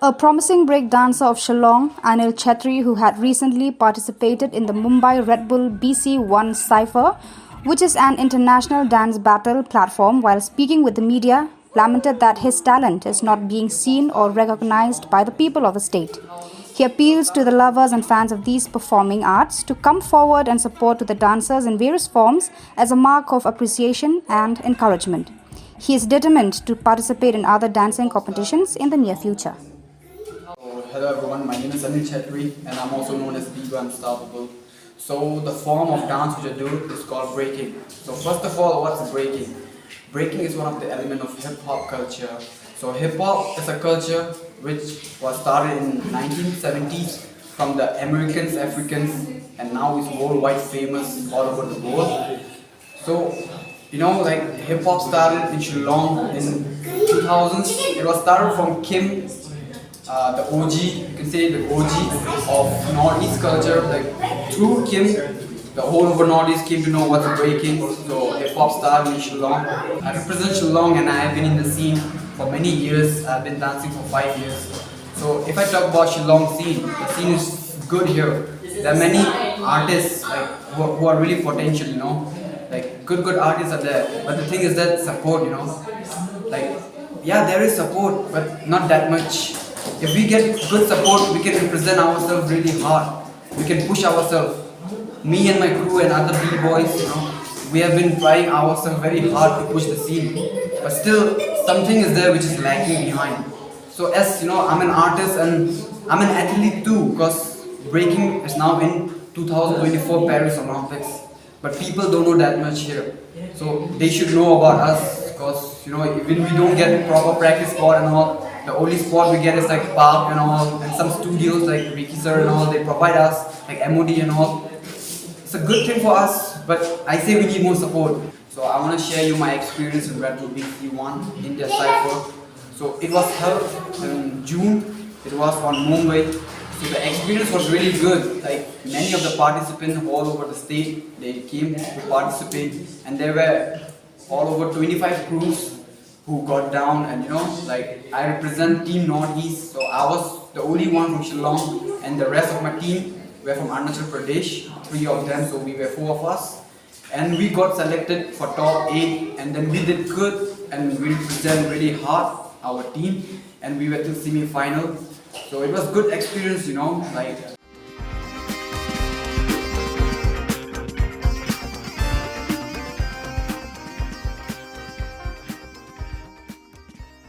A promising break dancer of Shillong, Anil Chetri, who had recently participated in the Mumbai Redbull BC1 Cypher, which is an international dance battle platform, while speaking with the media, lamented that his talent is not being seen or recognized by the people of the state. He appeals to the lovers and fans of these performing arts to come forward and support to the dancers in various forms as a mark of appreciation and encouragement. He is determined to participate in other dancing competitions in the near future. Hello everyone, my name is Anil Chetri and I'm also known as Diva Unstoppable. So the form of dance which I do is called breaking. So first of all, what's breaking? Breaking is one of the elements of hip-hop culture. So hip-hop is a culture which was started in 1970s from the Americans, Africans, and now is worldwide famous all over the world. So like hip-hop started in Shillong in 2000s. It was started from Kim, the OG, you can say the OG of Northeast culture. Like through Kim, the whole over Northeast came to know what's breaking. So hip hop started in Shillong. I represent Shillong and I have been in the scene for many years. I've been dancing for 5 years. So if I talk about Shillong scene, the scene is good here. There are many artists like who are really potential, like good artists are there. But the thing is that support, like yeah, there is support, but not that much. If we get good support, we can represent ourselves really hard. We can push ourselves. Me and my crew and other B-boys, we have been trying ourselves very hard to push the scene. But still, something is there which is lacking behind. So as I'm an artist and I'm an athlete too, because breaking is now in 2024 Paris Olympics. But people don't know that much here. So they should know about us, because even we don't get proper practice spot and all. The only spot we get is like park and all, and some studios like Ricky Sir and all, they provide us like MOD and all. It's a good thing for us, but I say we need more support. So I want to share you my experience in Redbull BC1 India Cypher. So it was held in June, it was on Mumbai. So the experience was really good. Like many of the participants all over the state, they came to participate, and there were all over 25 crews who got down, and like I represent Team Northeast, so I was the only one from Shillong, and the rest of my team were from Arunachal Pradesh, 3 of them, so we were 4 of us, and we got selected for top 8, and then we did good, and we represent really hard our team, and we were to semi-final, so it was good experience, like